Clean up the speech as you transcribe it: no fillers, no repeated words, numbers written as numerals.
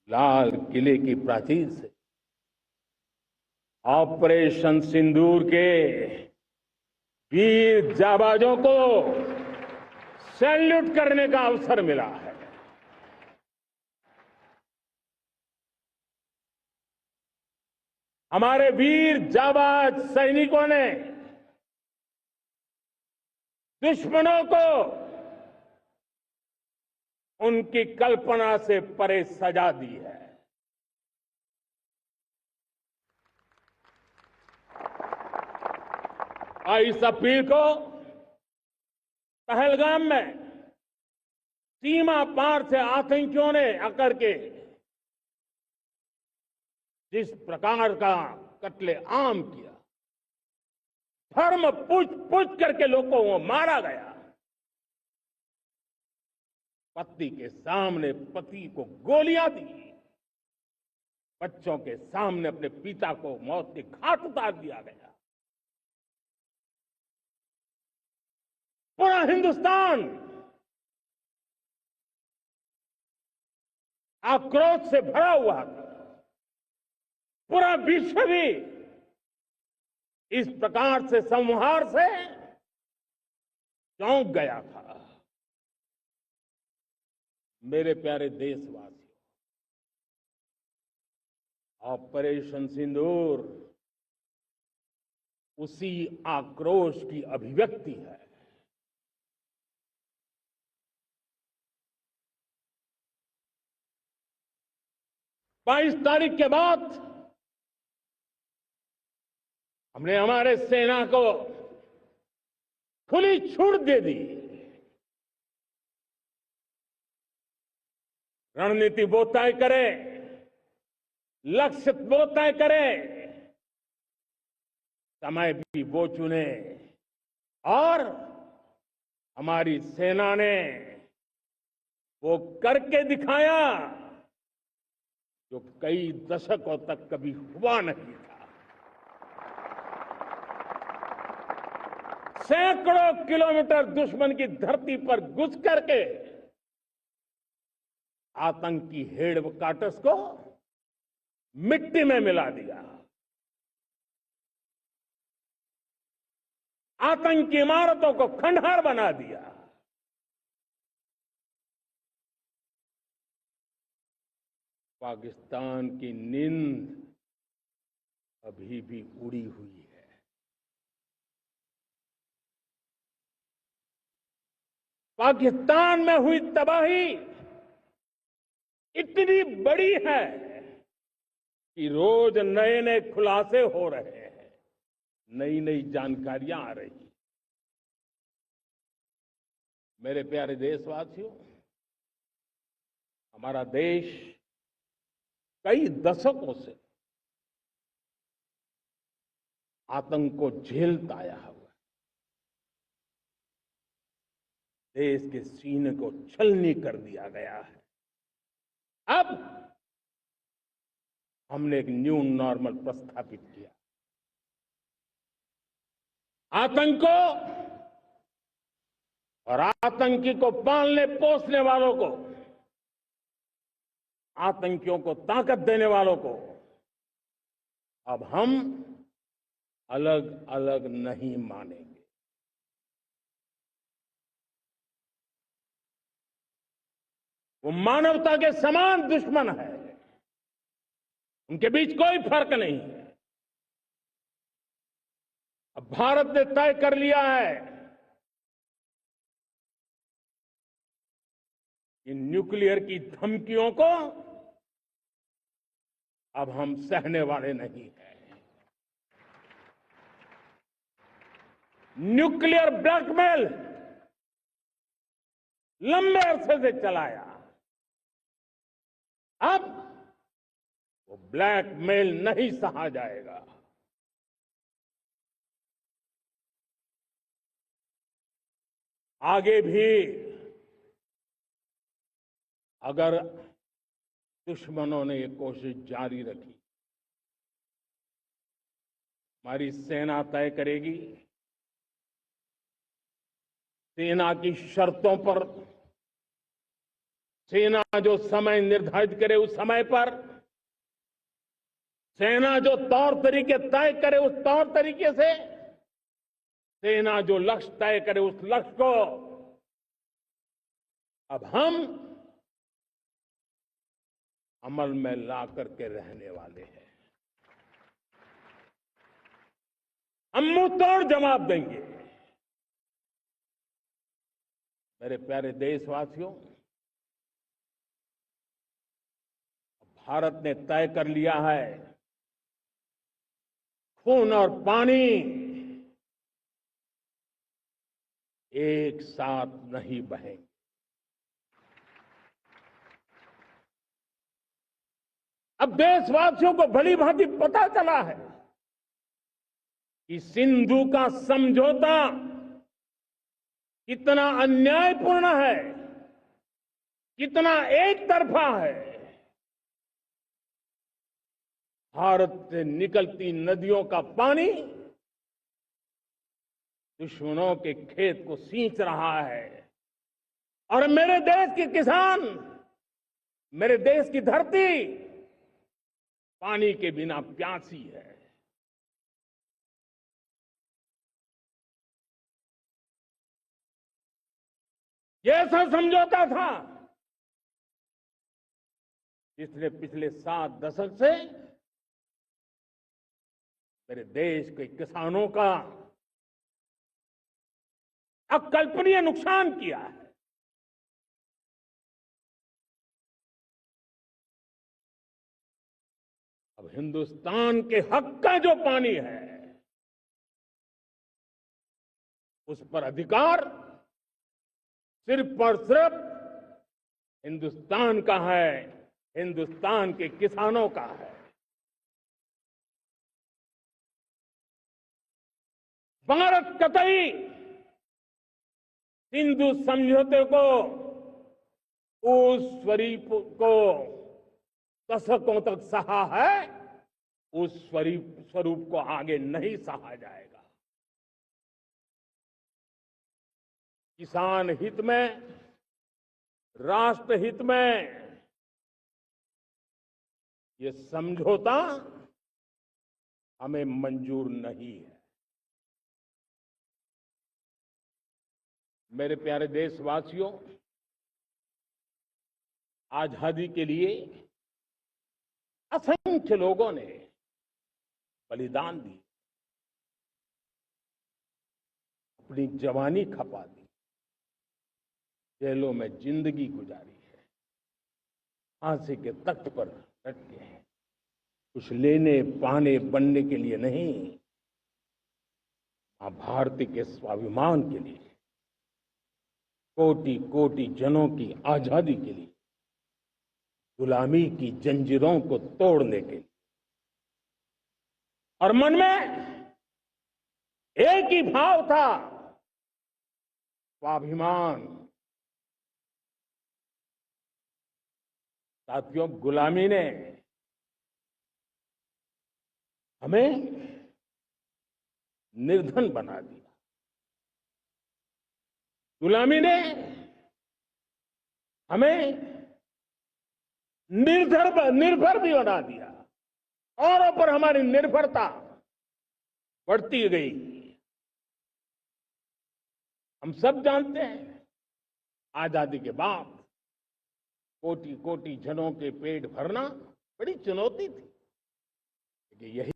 लाल किले की प्राचीर से ऑपरेशन सिंदूर के वीर जाबाजों को सैल्यूट करने का अवसर मिला है। हमारे वीर जाबाज सैनिकों ने दुश्मनों को उनकी कल्पना से परे सजा दी है। इस अपील को पहलगाम में सीमा पार से आतंकियों ने आकर के जिस प्रकार का कत्ले आम किया, धर्म पूछ पूछ करके लोगों को मारा गया, पत्नी के सामने पति को गोलियां दी, बच्चों के सामने अपने पिता को मौत के घाट उतार दिया गया। पूरा हिंदुस्तान आक्रोश से भरा हुआ था। पूरा विश्व भी इस प्रकार से संहार से चौंक गया था। मेरे प्यारे देशवासियों, ऑपरेशन सिंदूर उसी आक्रोश की अभिव्यक्ति है। 22 तारीख के बाद हमने हमारे सेना को खुली छूट दे दी। रणनीति वो तय करे, लक्ष्य वो तय करे, समय भी वो चुने, और हमारी सेना ने वो करके दिखाया जो कई दशकों तक कभी हुआ नहीं था। सैकड़ों किलोमीटर दुश्मन की धरती पर घुस करके आतंकी हेडक्वार्टर्स को मिट्टी में मिला दिया, आतंकी इमारतों को खंडहर बना दिया। पाकिस्तान की नींद अभी भी उड़ी हुई है। पाकिस्तान में हुई तबाही इतनी बड़ी है कि रोज नए नए खुलासे हो रहे हैं, नई नई जानकारियां आ रही। मेरे प्यारे देशवासियों, हमारा देश कई दशकों से आतंक को झेलता आया हुआ है। देश के सीने को छलनी कर दिया गया है। अब हमने एक न्यू नॉर्मल प्रस्थापित किया। आतंक को और आतंकी को पालने पोसने वालों को, आतंकियों को ताकत देने वालों को अब हम अलग अलग नहीं मानेंगे। वो मानवता के समान दुश्मन है, उनके बीच कोई फर्क नहीं है। अब भारत ने तय कर लिया है कि न्यूक्लियर की धमकियों को अब हम सहने वाले नहीं हैं। न्यूक्लियर ब्लैकमेल लंबे अरसे से चलाया, अब वो ब्लैकमेल नहीं सहा जाएगा। आगे भी अगर दुश्मनों ने ये कोशिश जारी रखी, हमारी सेना तय करेगी, सेना की शर्तों पर सेना जो समय निर्धारित करे उस समय पर, सेना जो तौर तरीके तय करे उस तौर तरीके से, सेना जो लक्ष्य तय करे उस लक्ष्य को अब हम अमल में ला करके रहने वाले हैं। हम मुंह तोड़ जवाब देंगे। मेरे प्यारे देशवासियों, भारत ने तय कर लिया है, खून और पानी एक साथ नहीं बहेंगे। अब देशवासियों को भली भांति पता चला है कि सिंधु का समझौता कितना अन्यायपूर्ण है, कितना एक तरफा है। भारत से निकलती नदियों का पानी दुश्मनों के खेत को सींच रहा है और मेरे देश के किसान, मेरे देश की धरती पानी के बिना प्यासी है। ये ऐसा समझौता था जिसने पिछले 7 दशक से मेरे देश के किसानों का अकल्पनीय नुकसान किया है। अब हिंदुस्तान के हक का जो पानी है उस पर अधिकार सिर्फ और सिर्फ हिंदुस्तान का है, हिंदुस्तान के किसानों का है। भारत कतई सिंधु समझौते को, उस स्वरूप को दशकों तक सहा है, उस स्वरूप को आगे नहीं सहा जाएगा। किसान हित में, राष्ट्र हित में ये समझौता हमें मंजूर नहीं है। मेरे प्यारे देशवासियों, आजादी के लिए असंख्य लोगों ने बलिदान दी, अपनी जवानी खपा दी, जेलों में जिंदगी गुजारी है, फांसी के तख्त पर लटके हैं। कुछ लेने पाने बनने के लिए नहीं, मां भारती के स्वाभिमान के लिए, कोटि कोटि जनों की आजादी के लिए, गुलामी की जंजीरों को तोड़ने के लिए। और मन में एक ही भाव था, स्वाभिमान। साथियों, गुलामी ने हमें निर्धन बना दिया, गुलामी ने हमें निर्भर भी बना दिया, औरों पर हमारी निर्भरता बढ़ती गई। हम सब जानते हैं, आजादी के बाद कोटि कोटि जनों के पेट भरना बड़ी चुनौती थी, लेकिन यही